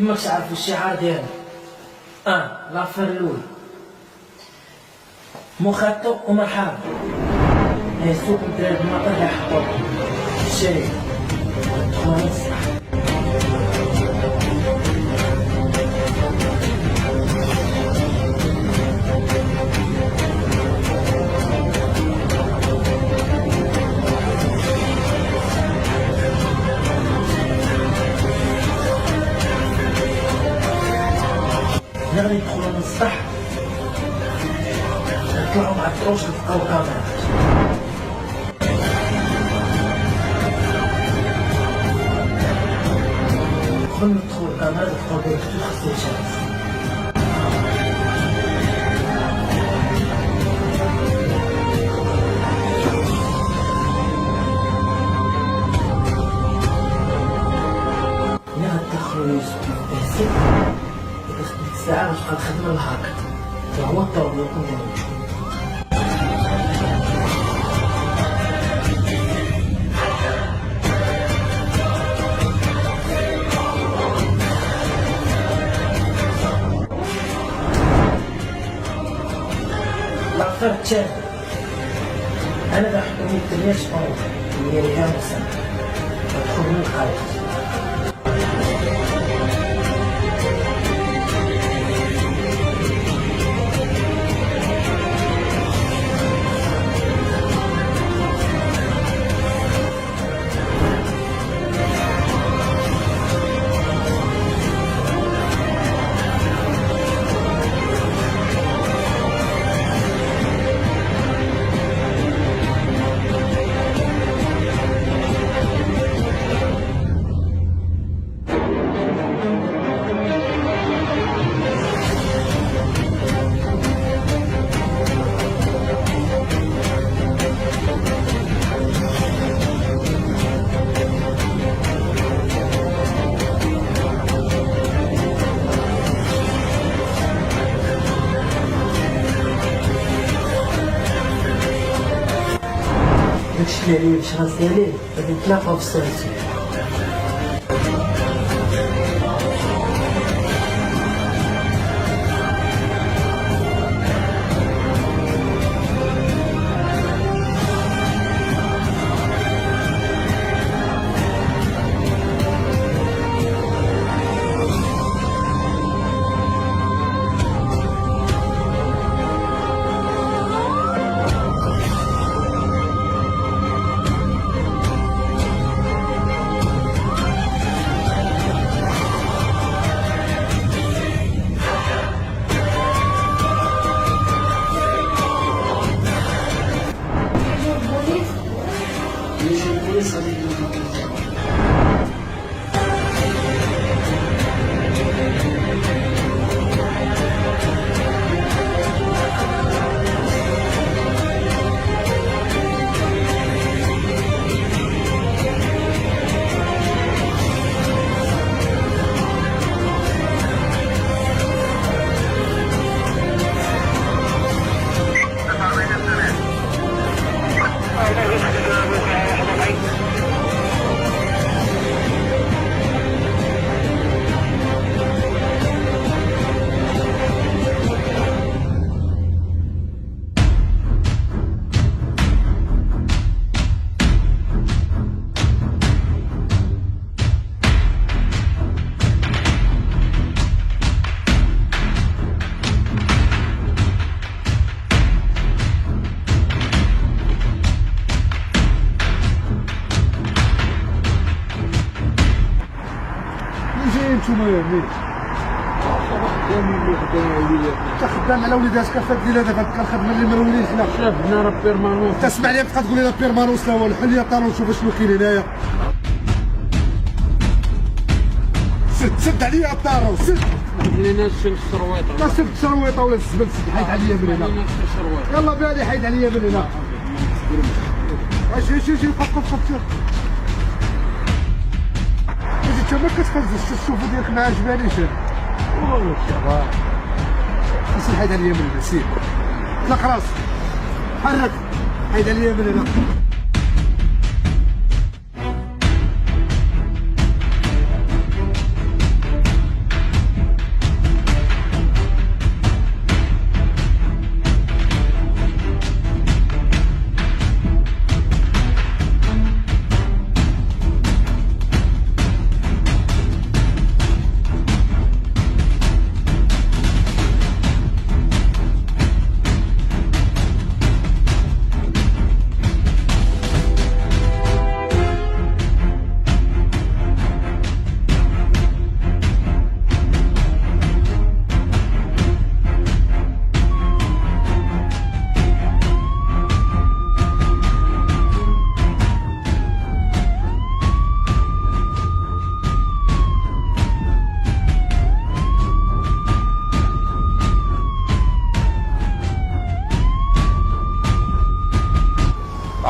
كما تعرفوا الشعار ديالنا لافير الاولى مخطط ومرحبا. سوق الدراري بالمطار اللي حطوه الشريك ودخلوا الصح. غادي يدخلوا من السطح يطلعوا مع الدروج لقاو كاميرا. قبل ما تدخل الكاميرا لقاو ديريكتور خاصو يتشافى. ملي غتدخلو يوسف في التهسيب ديك الساعة غتبقى الخدمة للهاكر وهو الطلب يكون ديالو. لافير الثاني أنا غنحطو من 8 شهور ديالي كامل سنة غتدخل من القايد. داكشي اللي عليا باش غنسالي غادي نتلاقاو في السيرتي. نتوما يا انت خدام على وليداتك فهاد الليله دابا الخدمه اللي مرولين حنا شافنا راه بيرمانونس. تسمع لي تبقى تقول لي لا بيرمانونس لا والو. حل لي الطار ونشوف شنو كاين هنايا. سد عليا الطار سد. خلينا نشد الشرويطه. ما سد الشرويطه ولا الزبل سد حيد عليا من هنا. خلينا نشد الشرويطه. يلا بالي حيد عليا من هنا. شي وقف انت ما كتخرجش الشوفه ديالك ما عجبانيش انا. والله شباب سير حيد عليا من هنا سير. اطلق راسك حرك حيد عليا من هنا.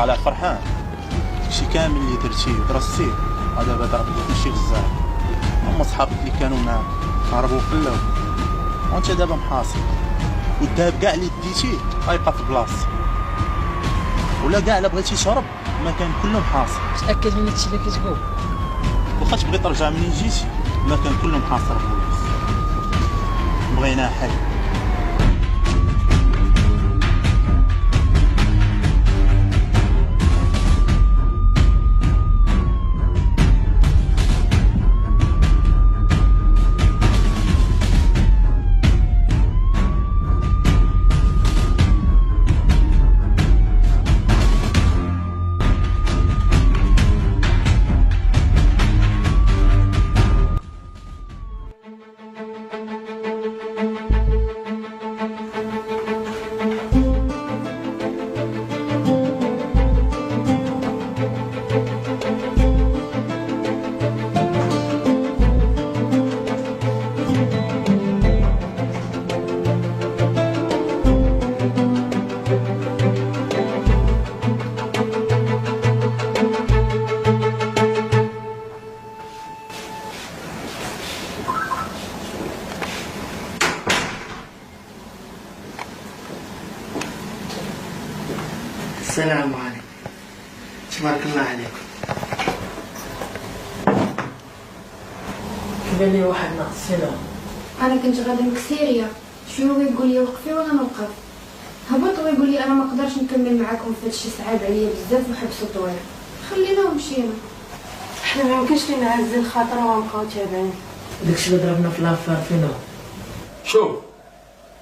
على فرحان. داكشي كامل اللي درتي ودرستي ودابا ضربت لك ماشي بزاف. هما صحابك اللي كانوا معاك هربوا وخلاو، وانت دابا محاصر، والذهب كاع اللي ديتيه غيبقى في بلاصتو، ولا كاع الا بغيتي تهرب المكان كله محاصر. تاكد من هادشي اللي كتقول؟ واخا تبغي ترجع منين جيتي المكان كله محاصر بوليس. بغينا حل. السلام عليكم. تبارك الله عليكم. كيبان لي واحد ناقص فينا. انا كنت غادا مكسيريه، شنو يقول لي وقفي وانا نوقف، هبط ويقول لي انا ما نقدرش نكمل معاكم في هادشي، صعاب عليا بزاف وحبسوا طويل، خلينا ومشينا. حنا ما يمكنش لينا نعزل الخاطر ونبقاو تابعين. داكشي اللي ضربنا في لافار فينا. شوف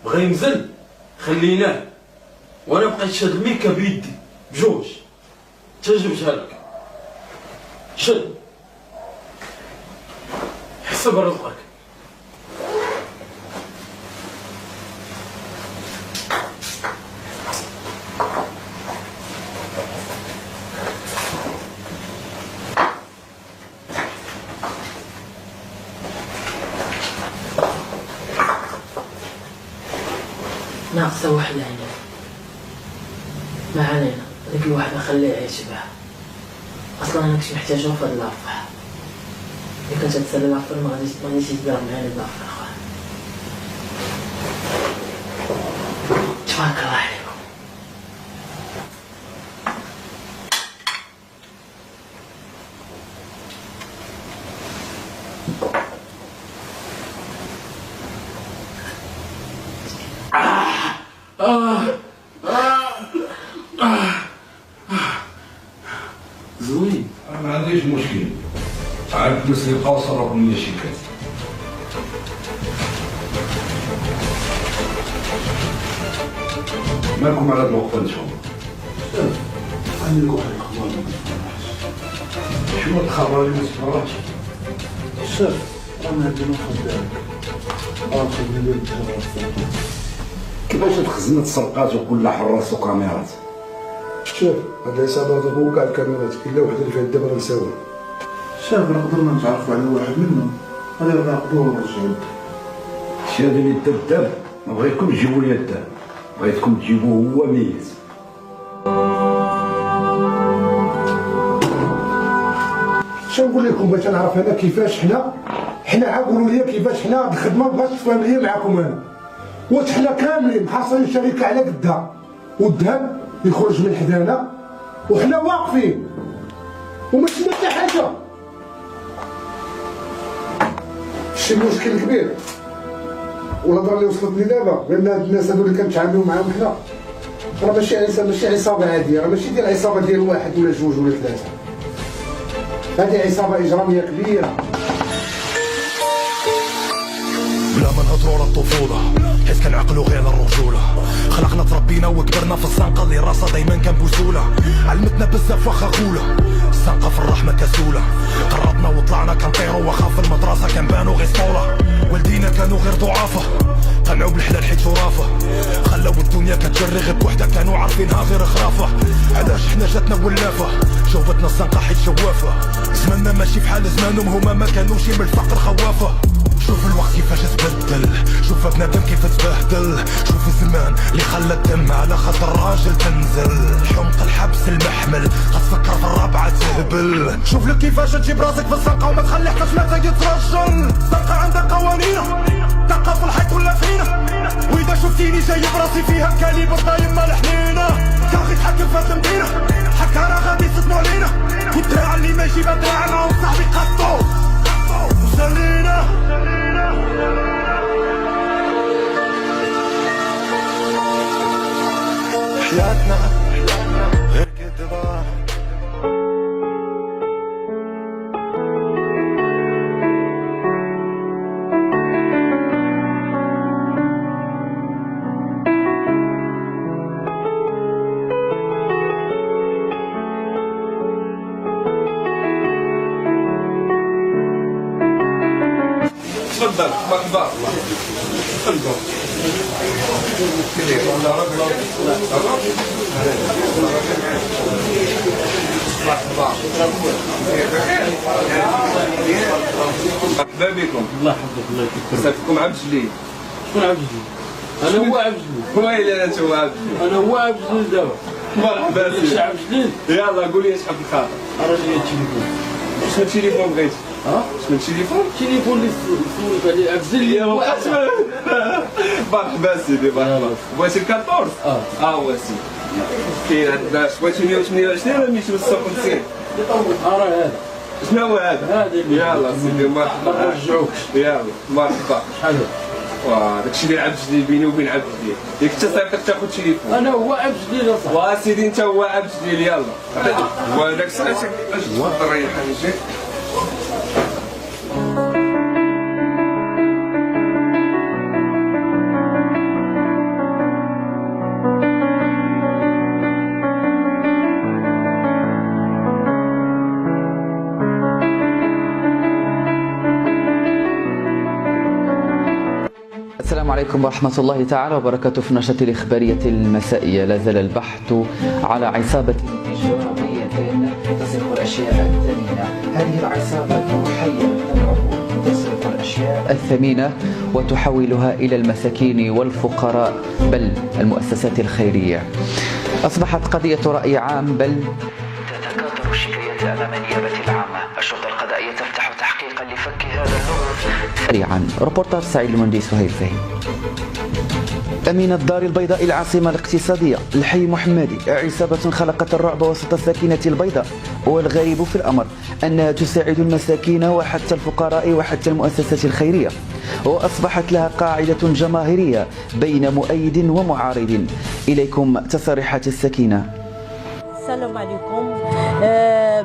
بغا ينزل خليناه، وانا بقيت شاد الميكا بيدي بجوج تجبتها لك. شد حسب رزقك. ناقصة واحدة هنا، ما علينا، هذيك الواحدة خليها يعيش بها. أصلا أنا كنت محتاجهم في هاد لافح، إلا كانت هتسالي لافر ما غاديش يتضرب معايا لافر أخويا. تبارك الله عليكم. زوين. أنا ما عنديش مشكل، عارف الناس اللي بقاو صرفوا لي شيكات. مالكم على هاد الوقفة انتوما؟ عندي لك واحد الخبر. شنو الخبر اللي ما تفرحش؟ شوف رانا عندنا خدامك اخر مليون درهم. كيفاش تخزن السرقات وكل حراس وكاميرات؟ شوف هاد العصابة ضربوا كاع الكاميرات، الا وحده اللي فيها دابا غنساويها. شاف قدرنا نتعرفوا على واحد منهم، غادي نراقبوه ونرجعوه. الشيء هذا اللي الداب ما بغيتكم تجيبوا لي الداب، بغيتكم تجيبوه هو ميت. شنو نقول لكم باش نعرف انا كيفاش حنا عاقولوا لي كيفاش حنا هاد الخدمه بغات تفهم ليا معاكم انا. واش حنا كاملين محاصرين شركه على قدها والذهب يخرج من حدانا وحنا واقفين وما شفنا حتى حاجه. شي مشكل كبير والهضره اللي وصلت لي دابا بان هاد الناس هادو اللي كنتعاملوا معاهم حنا راه ماشي عصابه عاديه، راه ماشي ديال عصابه ديال واحد ولا جوج ولا ثلاثه، هذه عصابه اجراميه كبيره. بلا ما نهضروا على الطفوله حيت كنعقلوا غير على الرجوله، خلقنا تربينا وكبرنا في الزنقه اللي راسها دايما كان بوسوله، علمتنا بزاف واخا غوله، الزنقه في الرحمه كسوله، قربنا وطلعنا كنطيروا واخا في المدرسه كنبانو غير سطوله، والدينا كانوا غير ضعافه قنعوا بالحلال حيت شرافه، خلاو الدنيا كتجري غير بوحده كانوا عارفينها غير خرافه، علاش حنا جاتنا ولافه جاوبتنا الزنقه حيت شوافه، زماننا ماشي بحال زمانهم هما ما كانوش من الفقر خوافه. شوف الوقت كيفاش تبدل، شوف بنادم كيف تبهدل، شوف الزمان اللي خلى الدم على خاطر الراجل تنزل، حمق الحبس المحمل تهبل. شوف لك كيفاش تجيب راسك في الزنقة وما تخلي حتى ما يترجل. الزنقة عندها قوانينها دقة في الحيط ولا فينا، واذا شفتيني جاي براسي فيها بكاليبر طايم مال حنينة. كاغي تحكم في هاد المدينة حكا راه غادي يصدموا علينا، والدراع اللي ما يجيب دراع معاهم صاحبي قطو وسالينا. حياتنا غير كدبة. تفضل مرحبا. تفضل. مرحبا بكم. الله يحفظك الله يكرمك. صافيكم عبد الجليل. شكون عبد الجليل؟ انا هو عبد الجليل. ويلي انت هو عبد الجليل. انا هو عبد الجليل دابا. مرحبا سيدي. عبد الجليل. يلا قول لي اش حاب الخاطر. راه لي التليفون. شنو التليفون بغيتي؟ شنو التليفون؟ التليفون اللي سولت عليه عبد الجليل. مرحبا سيدي مرحبا. بغيتي ال 14؟ هو سيدي. كاين عندنا بغيتي 128 ولا 256؟ راه هذا. شنو هو هذا؟ هذا اللي يلا سيدي مرحبا. ما نرجعوكش. يلا مرحبا. شحال هذا؟ واه داكشي ديال عبد الجليل بيني وبين عبد الجليل. ياك انت صافي تاخذ تليفون. انا هو عبد الجليل اصاحبي. واسيدي انت هو عبد الجليل. يلا وداك الساعه اش تفضل ريح نجي. السلام عليكم ورحمة الله تعالى وبركاته. في النشرة الإخبارية المسائية لا زال البحث على عصابة تجارية تسرق الأشياء الثمينة. هذه العصابة محيرة تسرق الأشياء الثمينة وتحولها إلى المساكين والفقراء بل المؤسسات الخيرية. أصبحت قضية رأي عام بل تتكاثر الشكايات أمام النيابة العامة. الشرطة القضائية تفتح تحقيقا لفك هذا اللغز سريعا. ريبورتاج سعيد المندي سهيل فهيم. أمين الدار البيضاء العاصمة الاقتصادية الحي محمدي عصابة خلقت الرعب وسط الساكنة البيضاء، والغريب في الأمر أنها تساعد المساكين وحتى الفقراء وحتى المؤسسات الخيرية، وأصبحت لها قاعدة جماهيرية بين مؤيد ومعارض. إليكم تصريحات السكينة. السلام عليكم.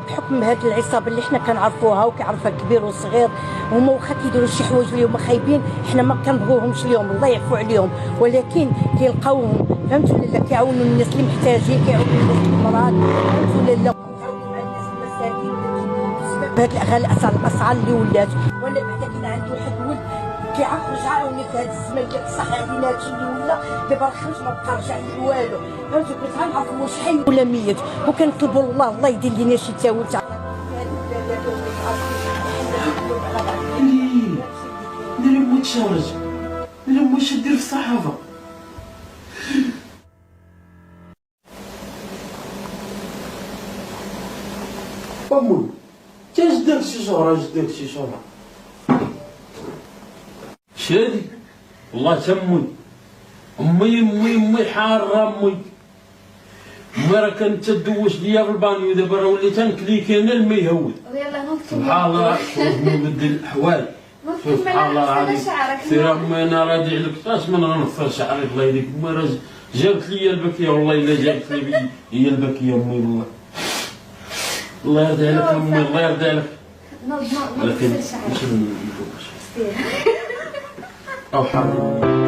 بحكم هذه العصابه اللي حنا كنعرفوها وكيعرفها الكبير والصغير، هما واخا كيديروا شي حوايج اللي هما خايبين حنا ما كنبغوهمش اليوم، الله يعفو عليهم، ولكن كيلقاوهم فهمتوا ولا لا، كيعاونوا الناس اللي محتاجين، كيعاونوا الناس المرض فهمتوا ولا لا، كيتعاونوا مع الناس المساكين بسبب هاد الاغاني الاسعار اللي ولات. وانا بعدا كاين عندي واحد الولد كيعرف رجع عاوني في هذا الزمان ديال الصح علينا هادشي اللي ولا دابا خرج ما بقى رجع لي والو فهمتوا. كنت غنعرف واش حي ولا ميت، وكنطلبوا الله يدير لينا شي تاويل تاع ندير موت شارج ندير موت دير في الصحافه. امي تاش داك شي شهره داك شي شهره شادي والله تمي امي حاره امي راه كانت تدوش ليا في البانيو، دابا راه وليت نكليكي انا الماء يهود. سبحان الله نبدل الاحوال. سبحان الله العظيم. سير امي انا راجع لك طاش من غنفر شعري الله يهديك. امي راه جابت لي البكيه والله الا جابت لي هي البكيه امي والله. الله يرضي عليك امي الله يرضي عليك. ولكن ماشي او حرام.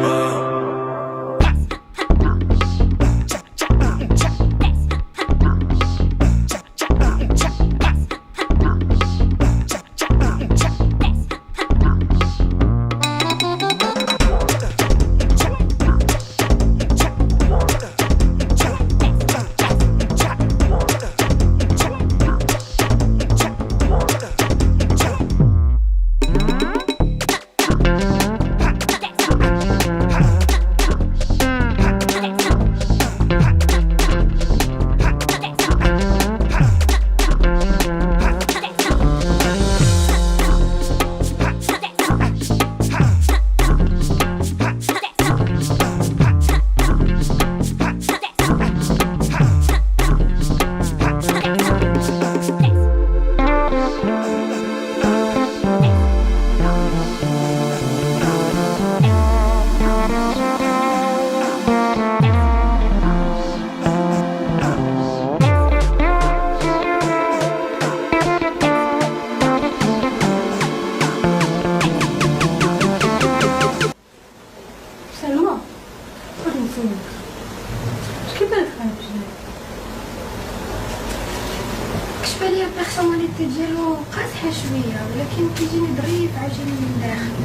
لا بيرسوناليتي ديالو قاصحه شويه ولكن كيجيني ظريف عاجبني من الداخل.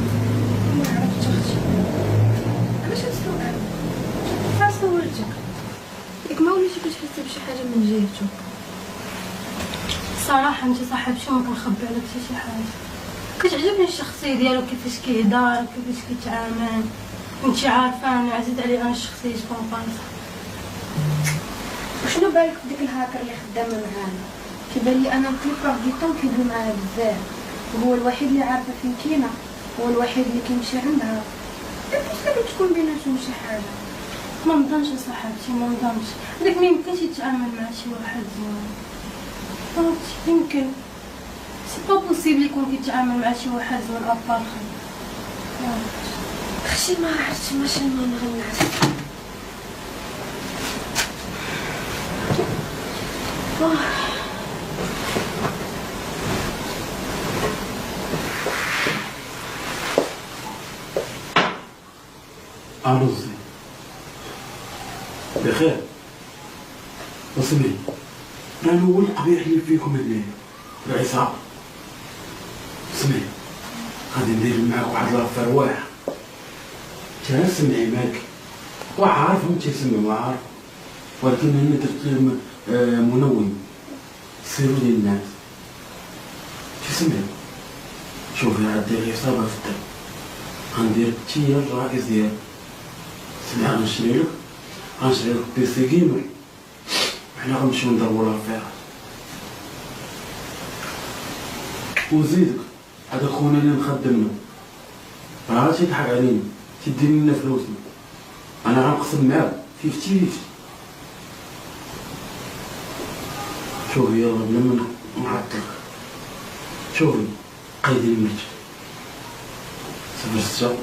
ما عرفتش اختي علاش هاد السؤال فسولتك ياك ما وليتي كتحسي بشي حاجه من جهته؟ صراحه انت صاحب شي ما كنخبي عليك شي حاجه. كتعجبني الشخصيه ديالو كيفاش كيهضر كيفاش كيتعامل. انت عارفه انا عزيز علي انا الشخصيه تكون قاصحه. وشنو بالك بديك الهاكر اللي خدامه معانا؟ كيبان لي انا البلوبار دي طون كيدوي معاها بزاف وهو الوحيد اللي عارفه فين كاينه هو الوحيد اللي كيمشي عندها. باسكو تكون بيناتهم شي حاجه. ما نظنش صاحبتي ما نظنش داك ما يمكنش يتعامل مع شي واحد زوين. فهمتي يمكن سي با بوسيبل يكون كيتعامل مع شي واحد زوين ابار اختي ما عرفتش ماشي ما نغنعس. أرزي بخير. اسمعي أنا هو القبيح اللي فيكم الليل العصابة. اسمعي غادي ندير معاك واحد لافير واعر. تا سمعي مالك وعارف انت تسمع ما عارف ولكن انا درت منون سيروا لي الناس. تسمعي شوفي غادي عصابة في الدار غندير تيا الرئيس ديالك. سمعي غنشري لك بيسي جيمر وحنا غنمشيو نضربو لافير. وزيدك هذا خونا اللي مخدمنا راه تيضحك علينا تيدير لنا فلوسنا. انا غنقسم معاك 50-50. شوفي يلا بلا ما نعطلك شوفي قيدي الميت 06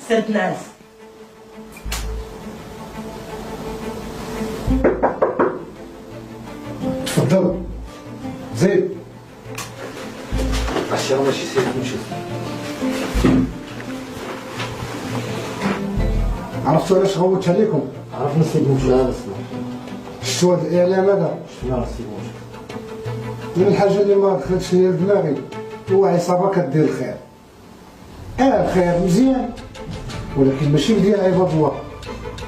ست ناس. تفضل زيد. الشيء ماشي سيد نشوف. عرفتوا علاش غوت عليكم؟ عرفنا السيد موجود. لا اسمع شفتوا هذا الاعلام هذا؟ شفنا السيد موجود. من الحاجه اللي ما دخلتش ليا لدماغي هو عصابه كدير الخير. الخير مزيان ولكن ماشي ديال عباد الله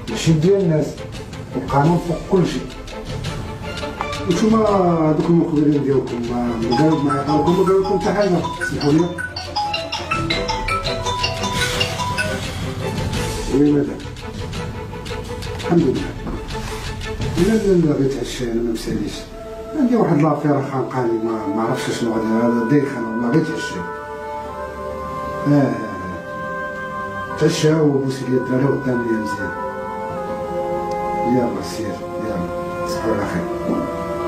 ماشي ديال الناس. القانون فوق كل شيء. نتوما هذوك المقبلين ديالكم ما قالوا لكم حتى حاجه. سمحوا لي. وي مدام الحمد لله. لا بغيت عشاء انا ما مساليش. عندي واحد لافير خانقاني ما عرفتش شنو هذا دايخن والله بغيت عشاء. تعشى وبوسي لي الدراري قدام ليا مزيان. يلا سير يلا تصبحوا على خير.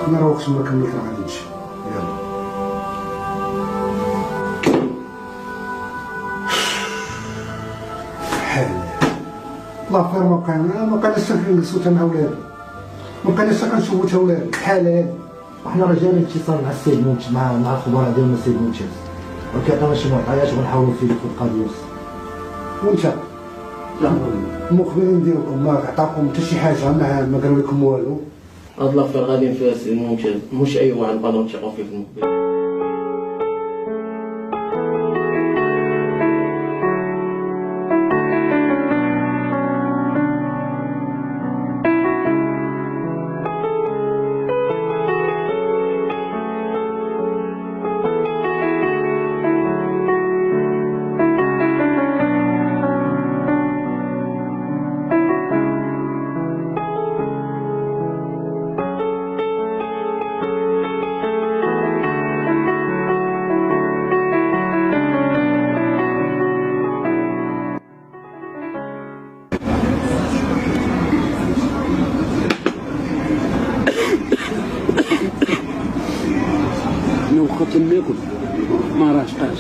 انا راه وقت ما كملت راه غادي نمشي. يلا حالي لافير ما بقيناش كنجلسو تا مع ولادي ما بقيناش كنشوفو تا ولادي الحاله هادي. وحنا رجال اتصال مع السيد ممتاز مع الخبراء ديالنا السيد ممتاز وكيعطينا شي معطيات ونحاولوا نفيدو في القضيه. وانت المخبرين ديالكم ما عطاكم حتى شي حاجه ما قالوا لكم والو؟ هاد لافير غاديين فيها السيد ممتاز مش اي واحد نقدروا نثقوا فيه في المخبر. وقت ناكل ما راشقاش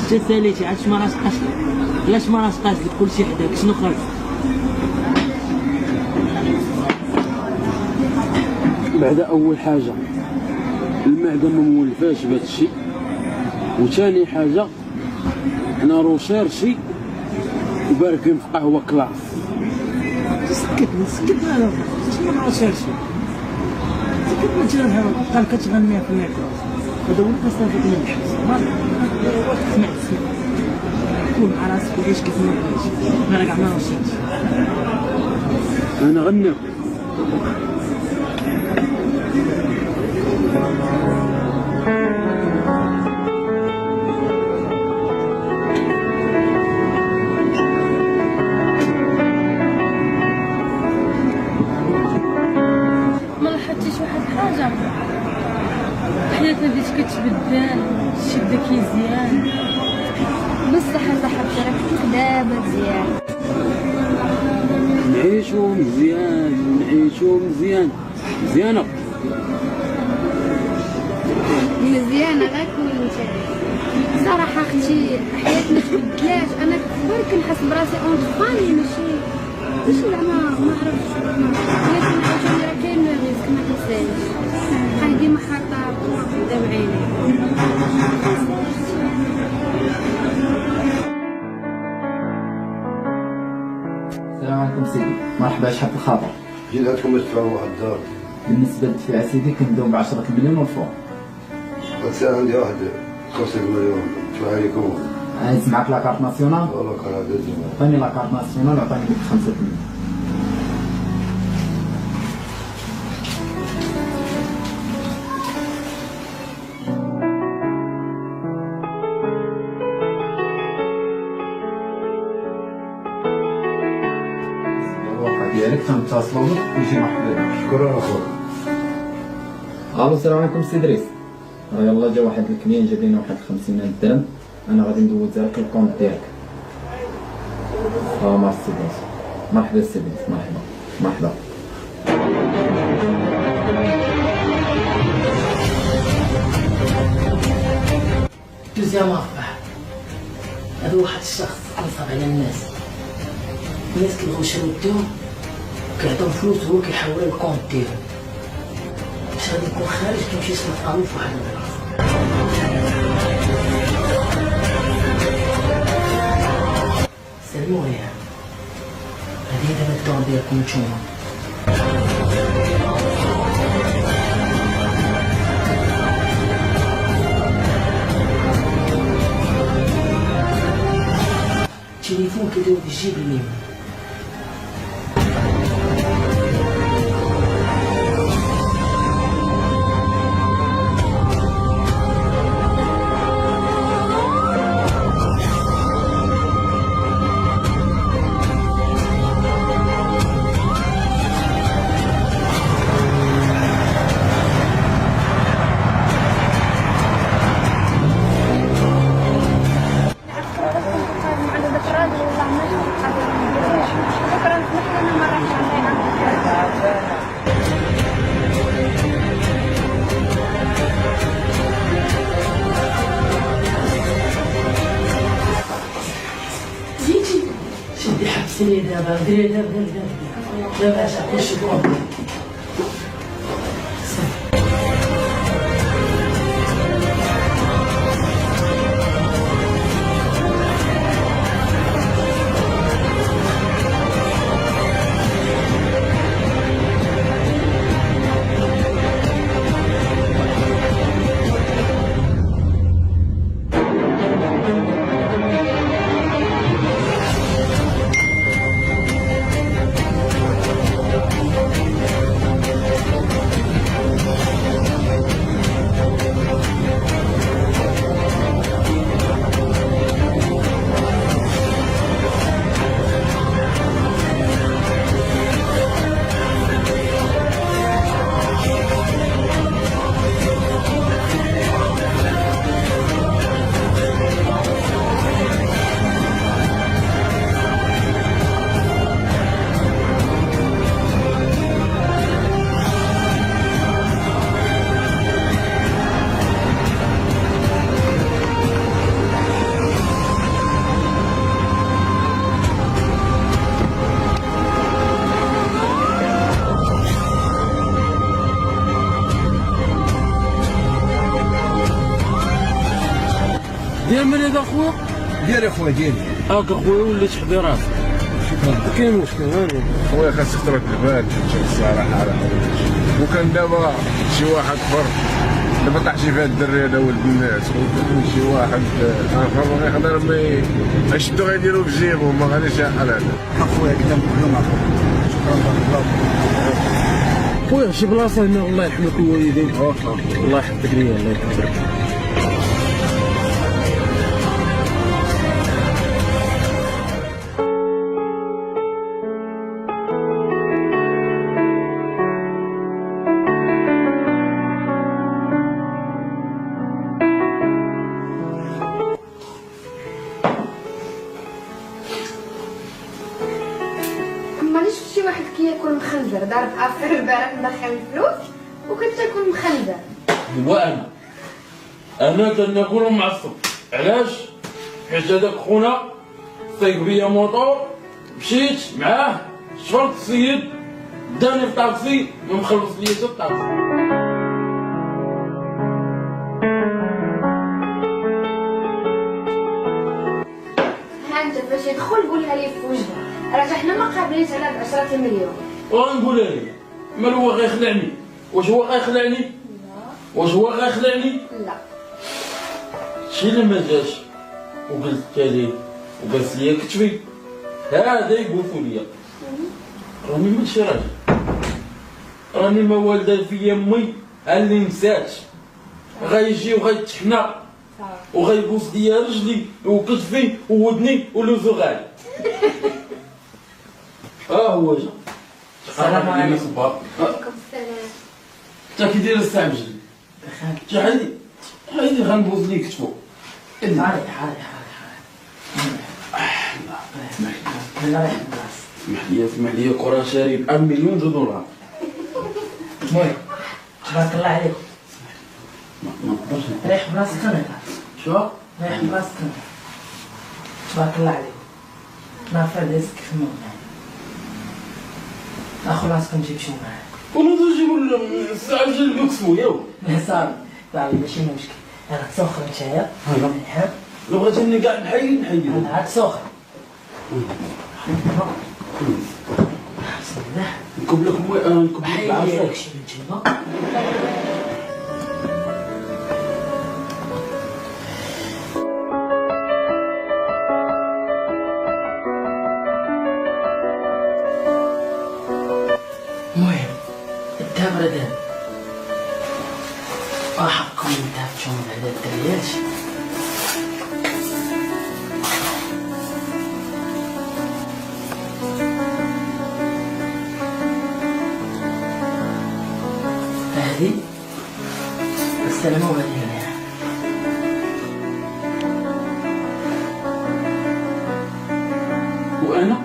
حتى ساليتي عاد ما راشقاش. علاش ما راشقاش لك كلشي حداك شنو خرج؟ بعد أول حاجة المعدة ما مولفاش بهذا الشيء، وثاني حاجة حنا روشيرشي وباركين في قهوة كلاس. سكت انا شنو روشيرشي سكت ما تجربها بقى كتغنيها في الميكرو هذا هو اللي كنستافد من الحبس. واش سمعت كون مع راسك وعيش كيف ما بغيتي، انا كاع ما روشيرش انا غنيت حياتنا بدات كتبدل، الشي بدا كيزيان بصح صاحبتي راك دابا مزيان. نعيشو مزيان مزيانة غير كون انت صراحه اختي حياتنا تبدلاش. انا كبر كنحس براسي اون فامي ماشي زعما ما عرفتش ولكن عاوتاني راه كاين ريسك ما تنساش بحال ديما حاطه قدام عيني. السلام عليكم سيدي، مرحبا. شحال الخاطر؟ جيت عندكم تدفعوا واحد الدار. بالنسبه للدفع سيدي كندوم ب 10 مليون والفوق. الساعه عندي واحد 5 مليون تدفع عليكم. عايز معك لاكارت ناسيونال؟ والله كان هذا عطيني لاكارت ناسيونال وعطيني ديك 5 مليون. ديالك تنتصلوا بك ويجي مرحبا بك. شكرا اخويا. الو السلام عليكم سي دريس. يلاه جا واحد الكليان جاب لينا واحد 50,000 درهم، انا غادي ندوز لك الكونت ديالك. مارسي دريس. مرحبا سي دريس، مرحبا. دوزيام أربعة هذا واحد الشخص نصب على الناس كيبغيو يشريو الدور كيعطيهم فلوس هو كيحولها للكونت ديالو باش غادي يكون خارج كيمشي يصرف قانون في واحد البلاصة. سلموا ليها هذه دابا الدور ديالكم نتوما. التليفون كيدير في الجيب اليمين. شدي حبسني دابا دابا اش عطيش الكون. كامل هذا خويا؟ ديالي خويا ديالي. هاك خويا وليت حدي راسك. كاين مشكل هاني. خويا خاصك ترد البال الصراحه على هذا. وكان دابا شي واحد اخر دابا طاح شي فيها الدري هذا ولد الناس ويكون شي واحد اخر يقدر ما يشدو غيديرو في جيبو ما غاديش يعقل هذا. خويا كلام كلهم عفوا. شكرا لله. خويا شي بلاصه هنا الله يرحمك الوالدين. الله يحفظك ليا الله يكبرك. مانيش شفتي واحد كياكل مخنزر ضارب افير البارح مدخل الفلوس وكتاكل مخنزر. انا كناكل معصب. علاش؟ حيت هذاك خونا طيق بيا موطور مشيت معاه شفرت السيد داني في طاكسي ما مخلص ليا حتى الطاكسي. ها انت فاش يدخل قولها لي في وجهه راه حنا ما قابلينش على 10 مليون. ونقولها لي مال هو غيخلعني؟ واش هو غيخلعني؟ لا. واش هو غيخلعني؟ لا. شي اللي ما جاش وقلت ليه وقالت لي كتبي هذا يقولوا لي راني ماشي راجل، راني ما والده فيا امي اللي نسات غيجي وغيتحنى وغيبوس ليا رجلي وكتفي وودني ولوزوغاي. هو جا. السلام عليكم. وعليكم السلام. انت كي داير السامجل؟ شي حيدي غنبوز ليك كتفو. حالي اسمح لي كرة شاري ب1 مليون دولار. المهم تبارك الله عليكم. ما نقدرش ريح براسك انا. شو؟ ريح براسك انا. تبارك الله عليكم. نافع ديسك في الموضوع. اخو راسك نجيب شو معاك. وانا نجيب السامجل اللي بكسبو ياو. صافي ماشي مشكل. انا تسخن نتايا. لو بغيتني كاع نحيد. انا عاد سخن. بسم الله. نكب لك نكب لك العصير. شي من تما. المهم الدهب راه دهب. أحقكم الدهب تشوفون على الدريات. هذه السلامة وهذه هنا. وأنا؟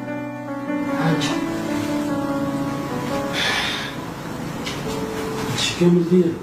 أنت هادشي كامل ديالو.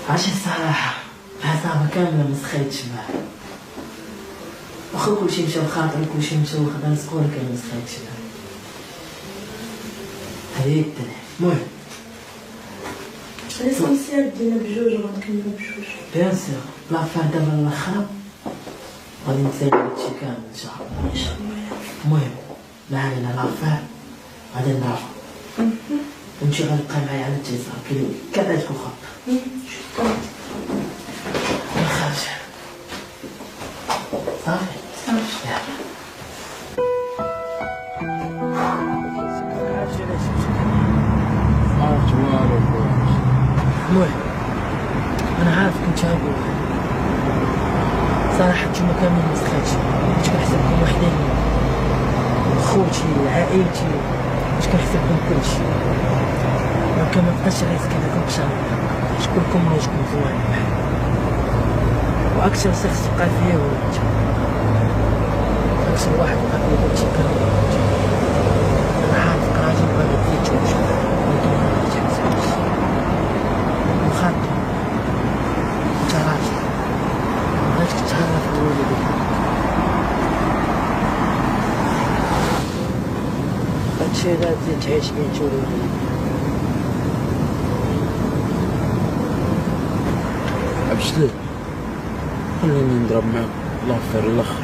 عرفتي الصراحة عصابة كاملة مسخيتش معاه. واخا كلشي مشى بخاطر وكلشي مشى وخدا رزقو ولكن مسخيتش معاه. هذه هي الدنيا. المهم ليسونسيال دينا بجوج وغنكملو بجوج. بيان سور لافار دابا الاخرى غادي نسالي هادشي كامل ان شاء الله. ان شاء الله. المهم ما علينا لافار غادي نعرفو. وانتي غنبقى معايا على التيسار كذلك وخط. ما خافش صافي. المهم انا عارف كنت هابو صراحة نتوما كاملين مسخاتي، كنت كنحسبكم وحدين خوتي عائلتي، كنت كنحسبكم كلشي، ولكن مبقاش غير كذا كنت حيت كلكم موجكم زوين بحال، واكثر شخص بقى فيا هو انت، اكثر واحد بقى فيا هو انت. انا عارف راجل باغي يتزوج ولكن ما كيتحسبش وخاطر انت راجل بغيتك تهرب في والديك. هادشي هذا تزيد تعيش بين انت وولديك. عبشلي خليني نضرب معاك الله يغفر الاخر،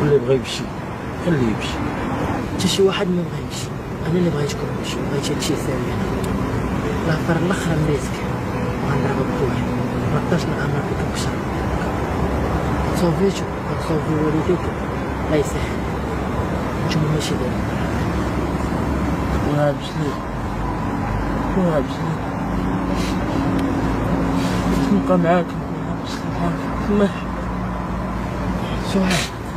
واللي بغى يمشي خليه يمشي. حتى شي واحد ما بغا يمشي، انا اللي بغيتكم تمشيو، بغيت هادشي يساوي انا. الله يغفر الاخر مريزك وغنضربك بوحدي، منقدرش نامر بك بشر. صوفيتو غتصوفي والديك لا يسهل، نتوما ماشي دايرين. وعبشلي نبقى معاك ما سؤال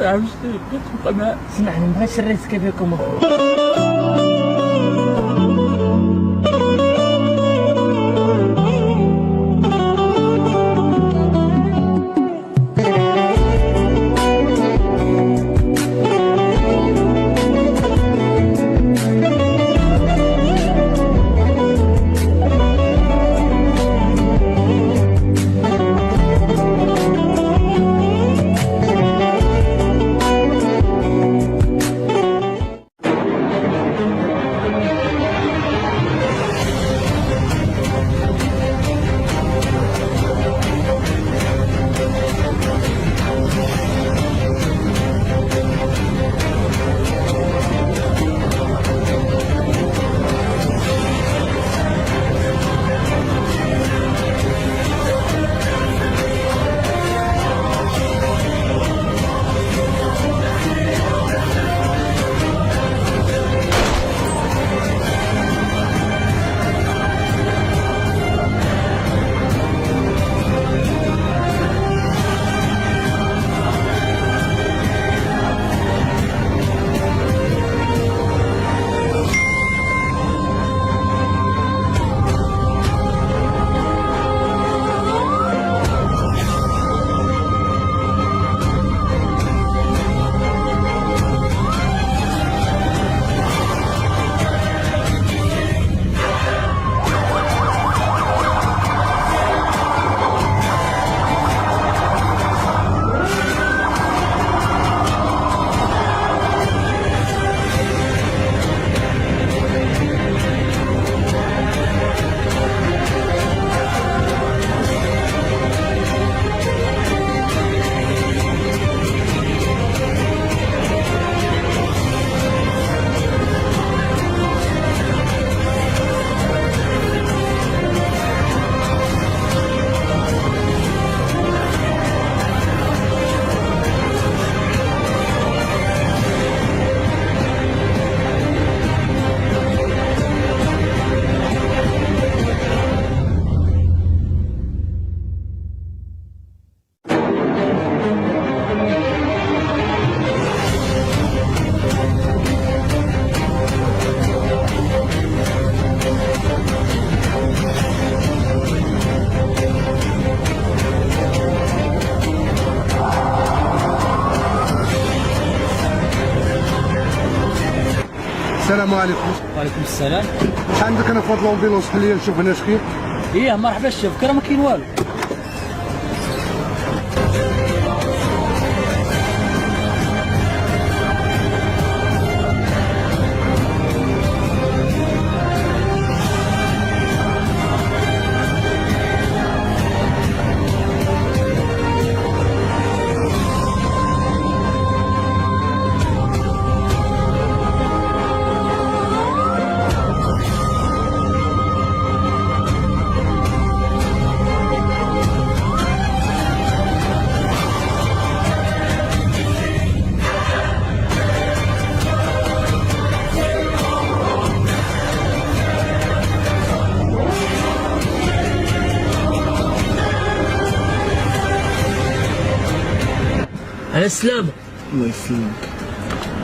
عبشلي نبقى معاك. اسمعني مبغيتش نريسكي بكم. السلام عليكم. وعليكم السلام. عندك انا فهاد لومبيلونس حليه نشوف هنا شكيف. ايه مرحبا الشيف، راه ما كاين والو. على السلامة. الله يسلمك.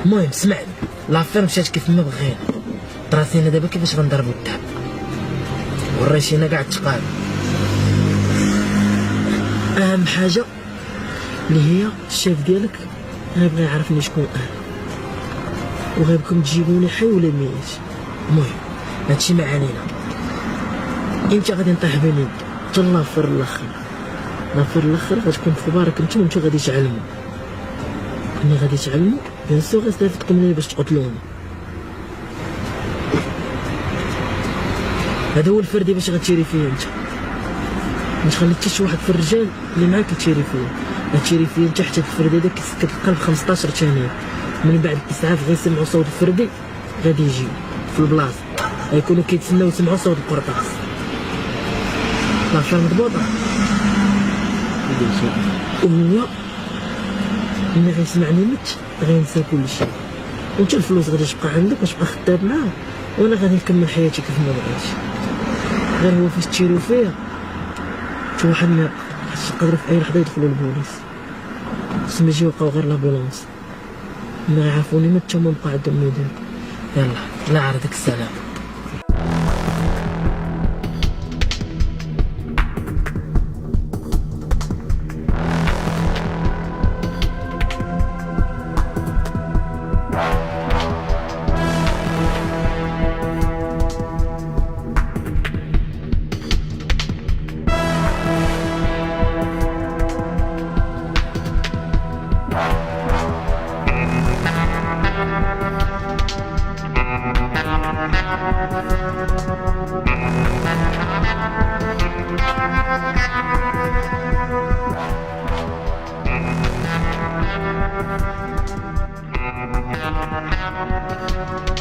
المهم سمعني، لافير مشات كيف ما بغينا، طراسينا دابا كيفاش غنضربو الذهب، والريشينا قاعد تقاد. أهم حاجة اللي هي الشيف ديالك غيبغي يعرفني شكون أنا، وغيبكم تجيبوني حي ولا ميت. المهم هادشي ما علينا. امتى غادي نطيح بين يدي؟ حتى لافير الاخر، لافير الاخر غتكون في بارك نتوما غادي تعلموا. ملي غادي تعلموا بيان سور غيستافدكم مني باش تقتلوني. هذا هو الفردي باش غتشيري فيا انت. ما تخلي حتى شي واحد في الرجال اللي معاك يتشيري فيا، غتشيري فيا انت حتى الفردي هذاك يسكت القلب 15 ثانيه. من بعد الاسعاف غيسمعوا صوت الفردي غادي يجيو في البلاصه، غيكونوا كيتسناو يسمعوا صوت القرطاس. لافير مضبوطه. وهو ملي غيسمعني مت غينسى كلشي، وانت الفلوس غادي تبقى عندك وتبقى خدام معاه، وانا غادي نكمل حياتي كيف ما بغيت. غير هو فاش تشيريو فيا شي واحد ما حيت يقدروا في اي لحظه يدخلوا البوليس، تسمى يجيو يلقاو غير لابولونس، ما يعرفوني ما حتى هما بقى عندهم ما يديروا. يلا لا عرضك السلام. Thank you.